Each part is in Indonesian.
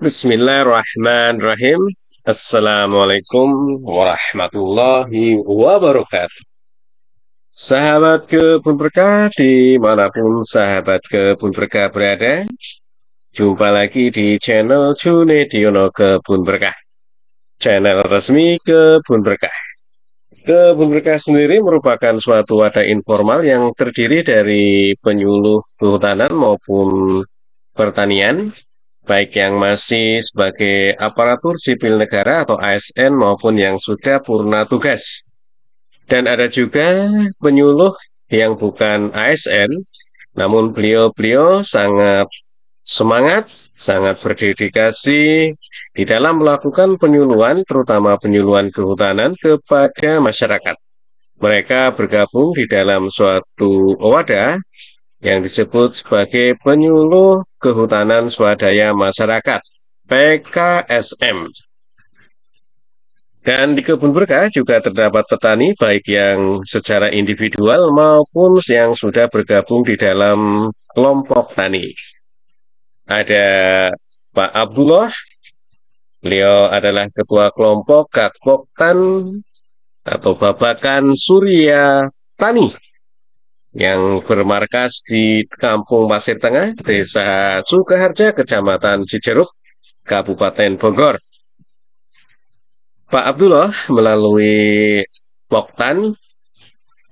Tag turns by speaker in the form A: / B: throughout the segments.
A: Bismillahirrahmanirrahim. Assalamualaikum warahmatullahi wabarakatuh. Sahabat Kebun Berkah dimanapun sahabat Kebun Berkah berada, jumpa lagi di channel Junediono Kebun Berkah, channel resmi Kebun Berkah. Kebun Berkah sendiri merupakan suatu wadah informal yang terdiri dari penyuluh kehutanan maupun pertanian, baik yang masih sebagai aparatur sipil negara atau ASN maupun yang sudah purna tugas. Dan ada juga penyuluh yang bukan ASN, namun beliau-beliau sangat semangat, sangat berdedikasi di dalam melakukan penyuluhan, terutama penyuluhan kehutanan kepada masyarakat. Mereka bergabung di dalam suatu wadah yang disebut sebagai Penyuluh Kehutanan Swadaya Masyarakat (PKSM). Dan di Kebun Berkah juga terdapat petani baik yang secara individual maupun yang sudah bergabung di dalam kelompok tani. Ada Pak Abdullah, beliau adalah ketua kelompok Kakpoktan atau Babakan Surya Tani yang bermarkas di Kampung Pasir Tengah, Desa Sukaharja, Kecamatan Cijeruk, Kabupaten Bogor. Pak Abdullah melalui Poktan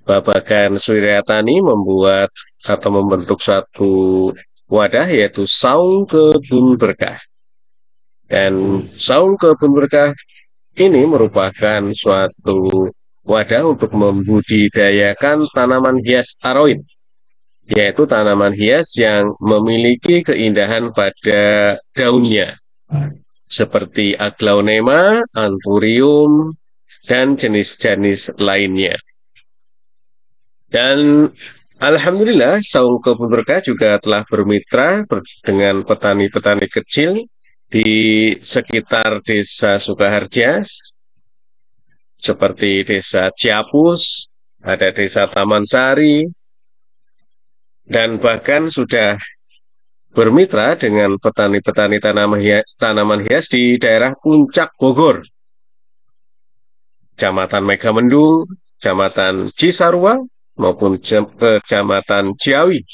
A: Babakan Surya Tani membuat atau membentuk satu wadah yaitu Saung Kebun Berkah. Dan Saung Kebun Berkah ini merupakan suatu wadah untuk membudidayakan tanaman hias aroid, yaitu tanaman hias yang memiliki keindahan pada daunnya, seperti aglaonema, anthurium, dan jenis-jenis lainnya. Dan alhamdulillah, Saung Kebun Berkah juga telah bermitra dengan petani-petani kecil di sekitar Desa Sukaharja, seperti Desa Ciapus, ada Desa Taman Sari, dan bahkan sudah bermitra dengan petani-petani tanaman hias di daerah Puncak Bogor, Kecamatan Megamendung, Kecamatan Cisarua, maupun Kecamatan Ciawi.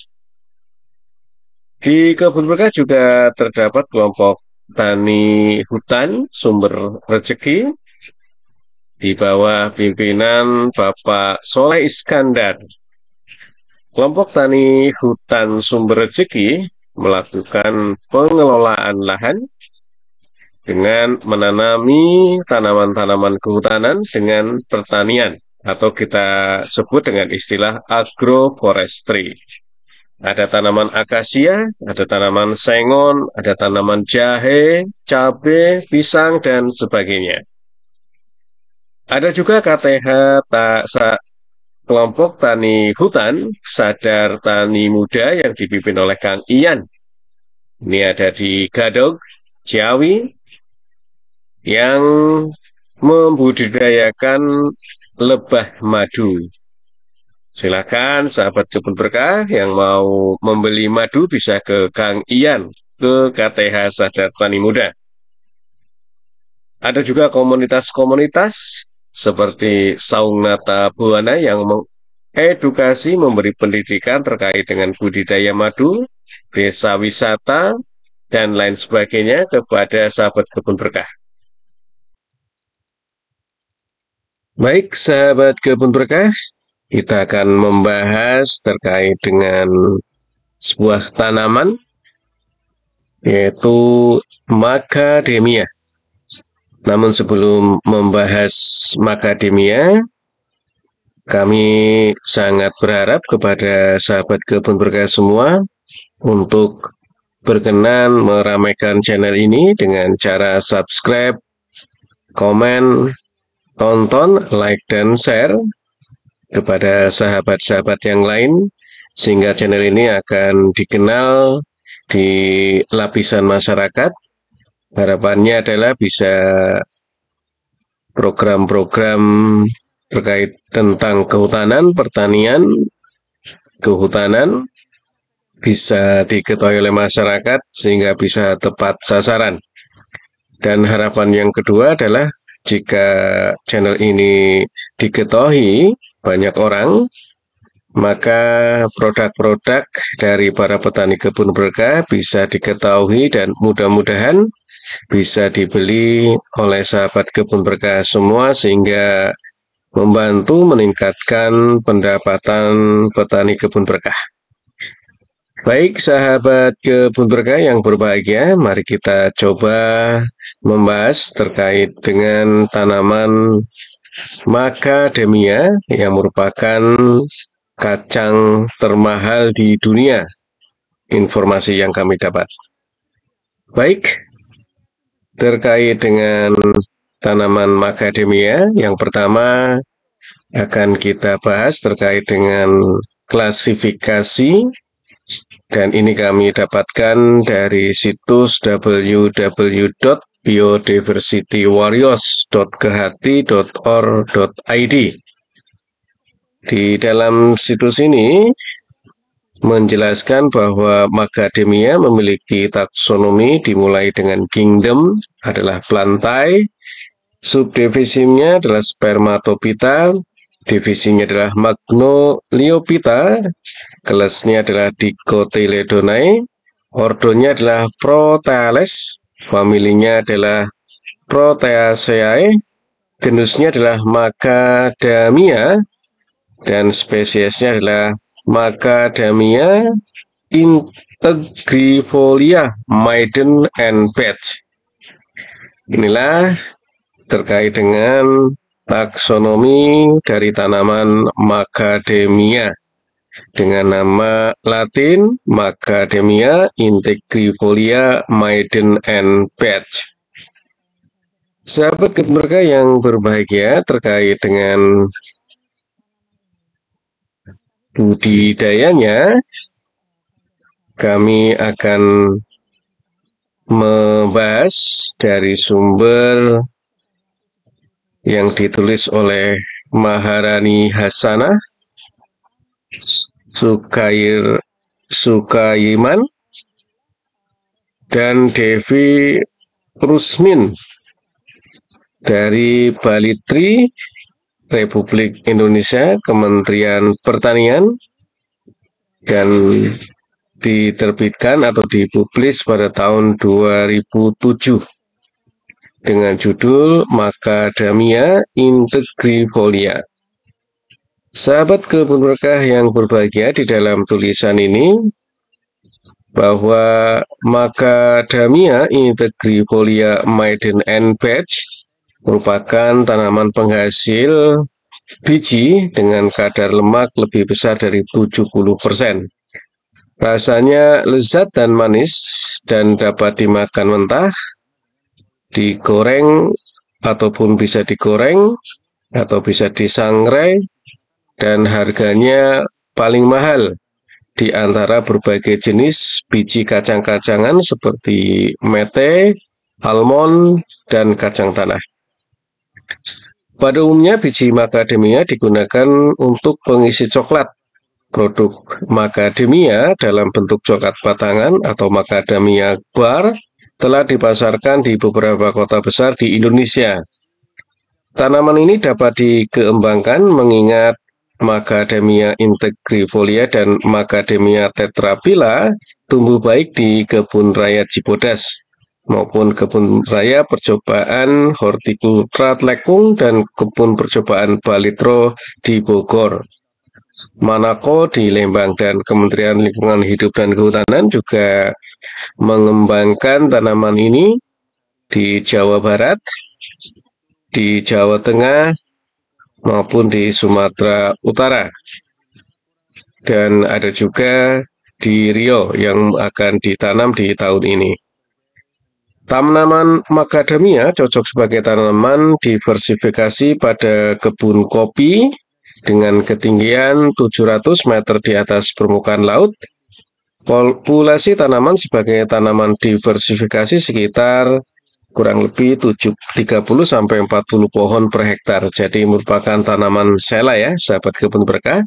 A: Di Kebun Berkah juga terdapat kelompok tani hutan sumber rezeki di bawah pimpinan Bapak Soleh Iskandar. Kelompok tani hutan sumber rezeki melakukan pengelolaan lahan dengan menanami tanaman-tanaman kehutanan dengan pertanian, atau kita sebut dengan istilah agroforestry. Ada tanaman akasia, ada tanaman sengon, ada tanaman jahe, cabai, pisang, dan sebagainya. Ada juga KTH kelompok tani hutan sadar tani muda yang dipimpin oleh Kang Ian. Ini ada di Gadog, Ciawi, yang membudidayakan lebah madu. Silakan sahabat Kebun Berkah yang mau membeli madu bisa ke Kang Ian, ke KTH Sadar Tani Muda. Ada juga komunitas-komunitas seperti Saung Nata Buana yang mengedukasi, memberi pendidikan terkait dengan budidaya madu, desa wisata, dan lain sebagainya kepada sahabat Kebun Berkah. Baik sahabat Kebun Berkah, kita akan membahas terkait dengan sebuah tanaman, yaitu macadamia. Namun sebelum membahas macadamia, kami sangat berharap kepada sahabat Kebun Berkah semua untuk berkenan meramaikan channel ini dengan cara subscribe, komen, tonton, like, dan share kepada sahabat-sahabat yang lain, sehingga channel ini akan dikenal di lapisan masyarakat. Harapannya adalah bisa program-program terkait tentang kehutanan, pertanian, kehutanan bisa diketahui oleh masyarakat sehingga bisa tepat sasaran. Dan harapan yang kedua adalah jika channel ini diketahui banyak orang, maka produk-produk dari para petani kebun berkah bisa diketahui dan mudah-mudahan bisa dibeli oleh sahabat kebun berkah semua sehingga membantu meningkatkan pendapatan petani kebun berkah. Baik sahabat kebun berkah yang berbahagia, mari kita coba membahas terkait dengan tanaman macadamia yang merupakan kacang termahal di dunia. Informasi yang kami dapat. Baik, terkait dengan tanaman macadamia, yang pertama akan kita bahas terkait dengan klasifikasi. Dan ini kami dapatkan dari situs www.biodiversitywarriors.kehati.or.id. Di dalam situs ini menjelaskan bahwa macadamia memiliki taksonomi dimulai dengan kingdom adalah plantae, subdivisinya adalah spermatophyta, divisinya adalah magnoliophyta, kelasnya adalah Dicotyledonae, ordonya adalah Proteales, familinya adalah Proteaceae, genusnya adalah Macadamia, dan spesiesnya adalah Macadamia integrifolia maiden and patch. Inilah terkait dengan taksonomi dari tanaman macadamia dengan nama Latin Macadamia integrifolia maiden and patch. Sahabat kebun berkah yang berbahagia, terkait dengan budidayanya, kami akan membahas dari sumber yang ditulis oleh Maharani Hasanah Sukaiman dan Devi Rusmin dari Balitri, Republik Indonesia, Kementerian Pertanian, dan diterbitkan atau dipublis pada tahun 2007 dengan judul Macadamia integrifolia. Sahabat kebun berkah yang berbahagia, di dalam tulisan ini bahwa Macadamia integrifolia maiden and patch merupakan tanaman penghasil biji dengan kadar lemak lebih besar dari 70%. Rasanya lezat dan manis dan dapat dimakan mentah, digoreng ataupun bisa digoreng atau bisa disangrai, dan harganya paling mahal di antara berbagai jenis biji kacang-kacangan seperti mete, almond, dan kacang tanah. Pada umumnya biji macadamia digunakan untuk pengisi coklat. Produk macadamia dalam bentuk coklat batangan atau macadamia bar telah dipasarkan di beberapa kota besar di Indonesia. Tanaman ini dapat dikembangkan mengingat Macadamia integrifolia dan Macadamia tetraphylla tumbuh baik di kebun raya Cibodas maupun kebun raya percobaan hortikultura Tlekung dan kebun percobaan Balitro di Bogor. Manako di Lembang, dan Kementerian Lingkungan Hidup dan Kehutanan juga mengembangkan tanaman ini di Jawa Barat, di Jawa Tengah, maupun di Sumatera Utara. Dan ada juga di Riau yang akan ditanam di tahun ini. Tanaman macadamia cocok sebagai tanaman diversifikasi pada kebun kopi dengan ketinggian 700 meter di atas permukaan laut. Populasi tanaman sebagai tanaman diversifikasi sekitar kurang lebih 30-40 pohon per hektar. Jadi merupakan tanaman sela ya, sahabat kebun berkah.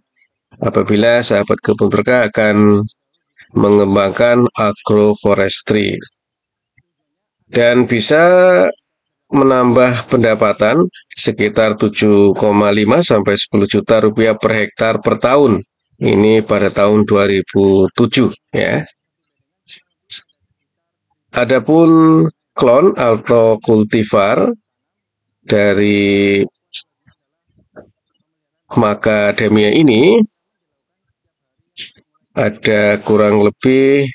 A: Apabila sahabat kebun berkah akan mengembangkan agroforestry. dan bisa menambah pendapatan sekitar 7,5 sampai 10 juta rupiah per hektar per tahun. Ini pada tahun 2007 ya. Adapun klon atau kultivar dari macadamia ini ada kurang lebih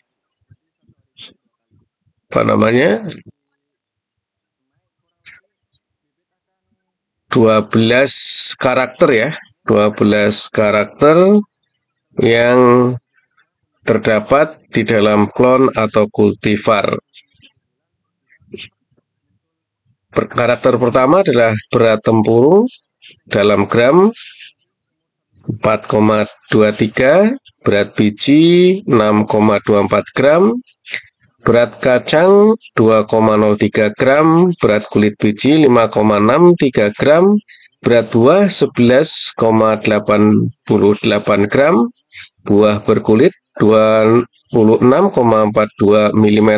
A: 12 karakter ya, 12 karakter yang terdapat di dalam klon atau kultivar. Karakter pertama adalah berat tempurung dalam gram 4,23, berat biji 6,24 gram, berat kacang 2,03 gram, berat kulit biji 5,63 gram, berat buah 11,88 gram, buah berkulit 26,42 mm,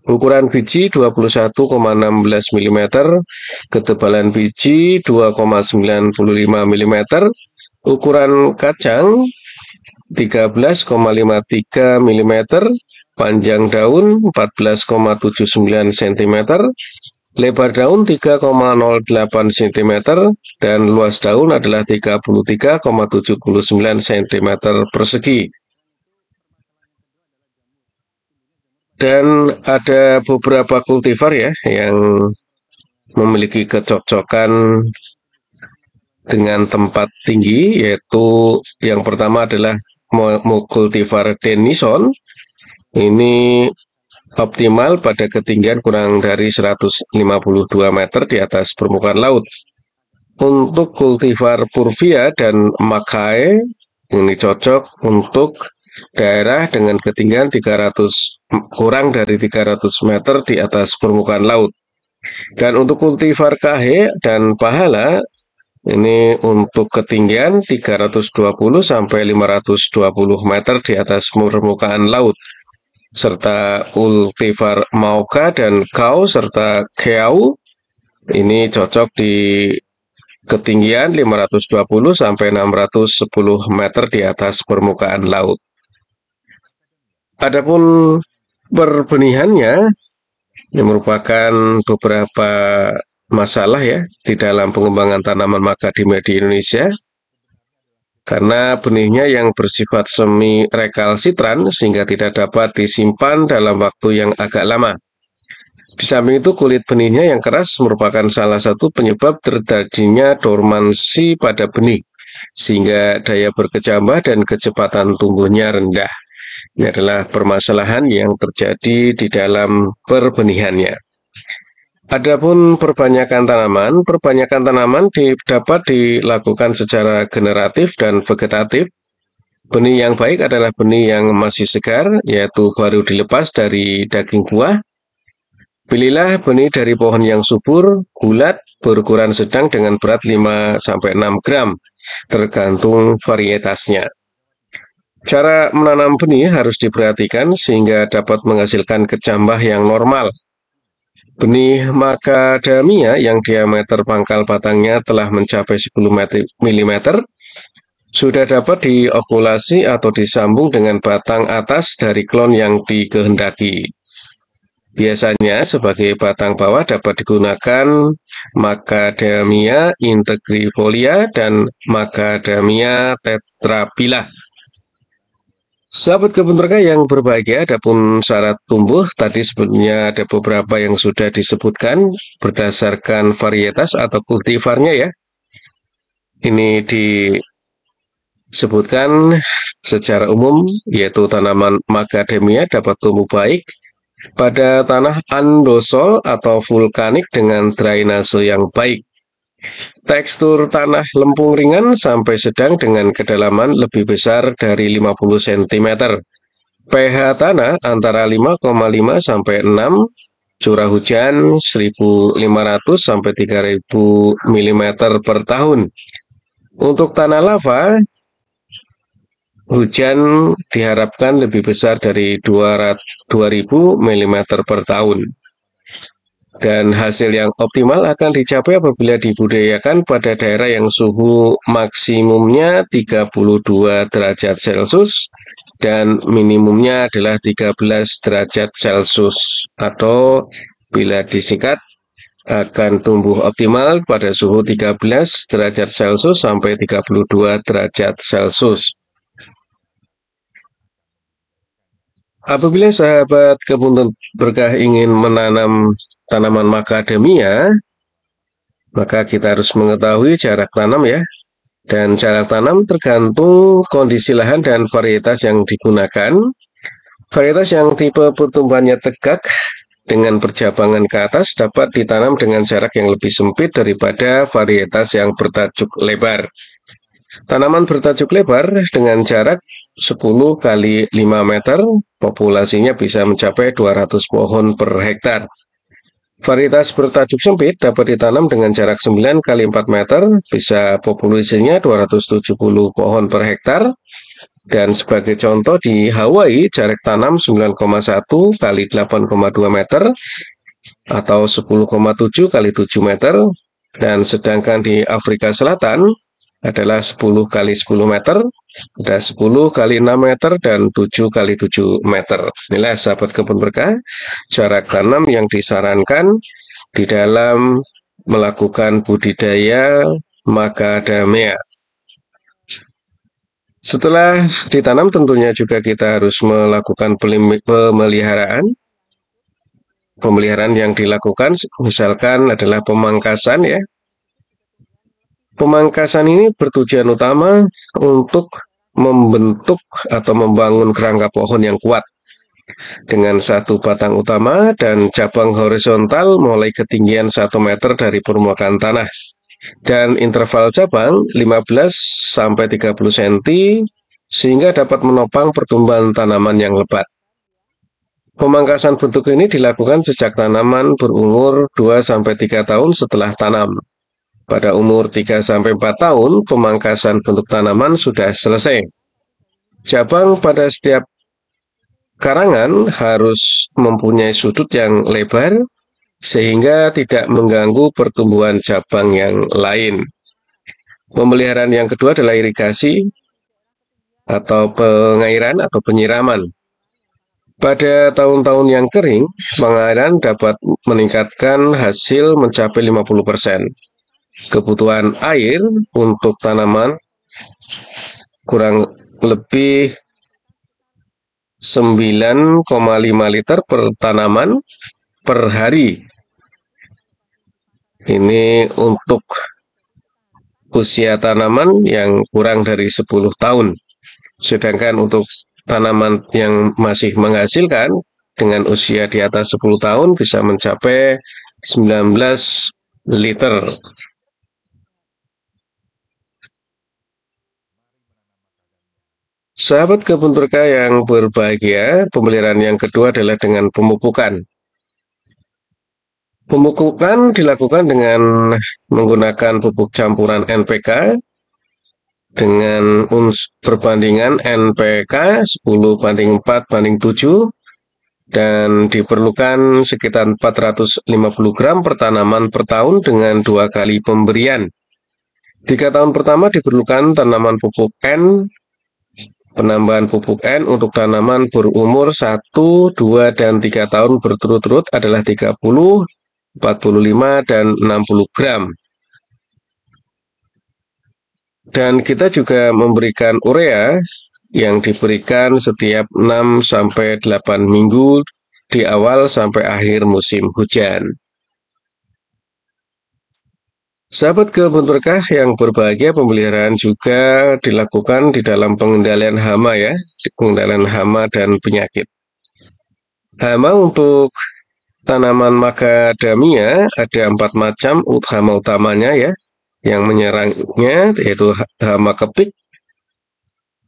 A: ukuran biji 21,16 mm, ketebalan biji 2,95 mm, ukuran kacang 13,53 mm, panjang daun 14,79 cm, lebar daun 3,08 cm, dan luas daun adalah 33,79 cm persegi. Dan ada beberapa kultivar ya yang memiliki kecocokan dengan tempat tinggi, yaitu yang pertama adalah kultivar Denison. Ini optimal pada ketinggian kurang dari 152 meter di atas permukaan laut. Untuk kultivar Purvia dan Mackay, ini cocok untuk daerah dengan ketinggian kurang dari 300 meter di atas permukaan laut. Dan untuk kultivar Kahe dan Pahala, ini untuk ketinggian 320 sampai 520 meter di atas permukaan laut. Serta kultivar Mauka dan Kau serta Keau, ini cocok di ketinggian 520 sampai 610 meter di atas permukaan laut. Adapun perbenihannya, ini merupakan beberapa masalah ya di dalam pengembangan tanaman macadamia di Indonesia, karena benihnya yang bersifat semi rekalsitran sehingga tidak dapat disimpan dalam waktu yang agak lama. Di samping itu, kulit benihnya yang keras merupakan salah satu penyebab terjadinya dormansi pada benih, sehingga daya berkecambah dan kecepatan tumbuhnya rendah. Ini adalah permasalahan yang terjadi di dalam perbenihannya. Adapun perbanyakan tanaman dapat dilakukan secara generatif dan vegetatif. Benih yang baik adalah benih yang masih segar, yaitu baru dilepas dari daging buah. Pilihlah benih dari pohon yang subur, bulat, berukuran sedang dengan berat 5-6 gram, tergantung varietasnya. Cara menanam benih harus diperhatikan sehingga dapat menghasilkan kecambah yang normal. Benih macadamia yang diameter pangkal batangnya telah mencapai 10 mm sudah dapat diokulasi atau disambung dengan batang atas dari klon yang dikehendaki. Biasanya sebagai batang bawah dapat digunakan Macadamia integrifolia dan Macadamia tetraphylla. Sahabat kebun berkah yang berbahagia, adapun syarat tumbuh tadi sebenarnya ada beberapa yang sudah disebutkan berdasarkan varietas atau kultivarnya ya. Ini disebutkan secara umum, yaitu tanaman macadamia dapat tumbuh baik pada tanah andosol atau vulkanik dengan drainase yang baik. Tekstur tanah lempung ringan sampai sedang dengan kedalaman lebih besar dari 50 cm. pH tanah antara 5,5 sampai 6, curah hujan 1.500 sampai 3.000 mm per tahun. Untuk tanah lava, hujan diharapkan lebih besar dari 2.000 mm per tahun. Dan hasil yang optimal akan dicapai apabila dibudidayakan pada daerah yang suhu maksimumnya 32 derajat Celcius dan minimumnya adalah 13 derajat Celcius, atau bila disingkat akan tumbuh optimal pada suhu 13 derajat Celcius sampai 32 derajat Celcius. Apabila sahabat kebun berkah ingin menanam tanaman macadamia, maka kita harus mengetahui jarak tanam ya. Dan jarak tanam tergantung kondisi lahan dan varietas yang digunakan. Varietas yang tipe pertumbuhannya tegak dengan percabangan ke atas dapat ditanam dengan jarak yang lebih sempit daripada varietas yang bertajuk lebar. Tanaman bertajuk lebar dengan jarak 10 kali 5 meter, populasinya bisa mencapai 200 pohon per hektar. Varietas bertajuk sempit dapat ditanam dengan jarak 9 kali 4 meter, bisa populasinya 270 pohon per hektar. Dan sebagai contoh di Hawaii, jarak tanam 9,1 kali 8,2 meter atau 10,7 kali 7 meter. Dan sedangkan di Afrika Selatan adalah 10 kali 10 meter, ada 10 kali 6 meter, dan 7 kali 7 meter. Inilah sahabat kebun berkah, jarak tanam yang disarankan di dalam melakukan budidaya macadamia. Setelah ditanam tentunya juga kita harus melakukan pemeliharaan. Pemeliharaan yang dilakukan misalkan adalah pemangkasan ya. Pemangkasan ini bertujuan utama untuk membentuk atau membangun kerangka pohon yang kuat dengan satu batang utama dan cabang horizontal mulai ketinggian 1 meter dari permukaan tanah dan interval cabang 15-30 cm sehingga dapat menopang pertumbuhan tanaman yang lebat. Pemangkasan bentuk ini dilakukan sejak tanaman berumur 2-3 tahun setelah tanam. Pada umur 3-4 tahun, pemangkasan bentuk tanaman sudah selesai. Cabang pada setiap karangan harus mempunyai sudut yang lebar, sehingga tidak mengganggu pertumbuhan cabang yang lain. Pemeliharaan yang kedua adalah irigasi, atau pengairan atau penyiraman. Pada tahun-tahun yang kering, pengairan dapat meningkatkan hasil mencapai 50%. Kebutuhan air untuk tanaman kurang lebih 9,5 liter per tanaman per hari. Ini untuk usia tanaman yang kurang dari 10 tahun. Sedangkan untuk tanaman yang masih menghasilkan dengan usia di atas 10 tahun bisa mencapai 19 liter. Sahabat kebun berkah yang berbahagia, pemeliharaan yang kedua adalah dengan pemupukan. Pemupukan dilakukan dengan menggunakan pupuk campuran NPK dengan perbandingan NPK 10:4:7 dan diperlukan sekitar 450 gram per tanaman per tahun dengan 2 kali pemberian. 3 tahun pertama diperlukan tanaman pupuk N. Penambahan pupuk N untuk tanaman berumur 1, 2, dan 3 tahun berturut-turut adalah 30, 45, dan 60 gram. Dan kita juga memberikan urea yang diberikan setiap 6-8 minggu di awal sampai akhir musim hujan. Sahabat kebun berkah yang berbahagia, pemeliharaan juga dilakukan di dalam pengendalian hama ya, pengendalian hama dan penyakit. Hama untuk tanaman macadamia ada 4 macam hama utamanya ya, yang menyerangnya yaitu hama kepik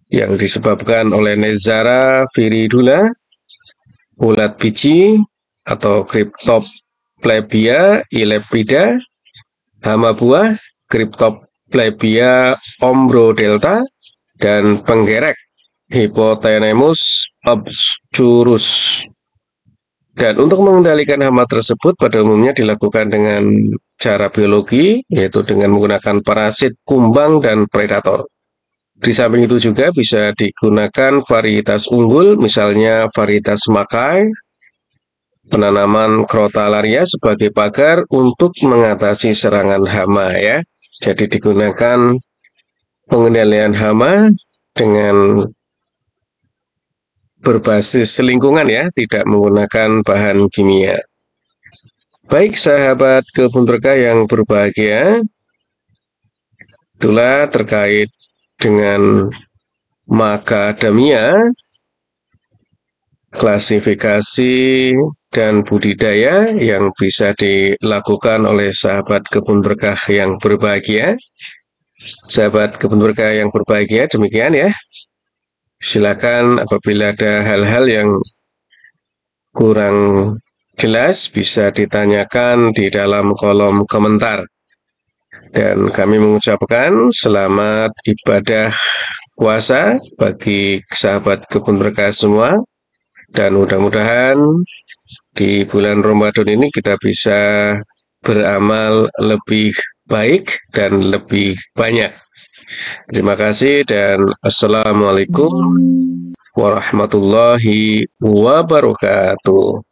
A: yang disebabkan oleh Nezzara viridula, ulat biji atau Cryptoplebia ilepida, hama buah Cryptoplebia ombrodelta, dan penggerek Hypothenemus obscurus. Dan untuk mengendalikan hama tersebut pada umumnya dilakukan dengan cara biologi, yaitu dengan menggunakan parasit, kumbang, dan predator. Di samping itu juga bisa digunakan varietas unggul, misalnya varietas Makai, penanaman Crotalaria sebagai pagar untuk mengatasi serangan hama ya. Jadi digunakan pengendalian hama dengan berbasis lingkungan ya, tidak menggunakan bahan kimia. Baik sahabat kebun berkah yang berbahagia, itulah terkait dengan macadamia, klasifikasi dan budidaya yang bisa dilakukan oleh sahabat kebun berkah yang berbahagia. Sahabat kebun berkah yang berbahagia, demikian ya. Silakan apabila ada hal-hal yang kurang jelas bisa ditanyakan di dalam kolom komentar. Dan kami mengucapkan selamat ibadah puasa bagi sahabat kebun berkah semua. Dan mudah-mudahan di bulan Ramadan ini kita bisa beramal lebih baik dan lebih banyak. Terima kasih dan Assalamualaikum warahmatullahi wabarakatuh.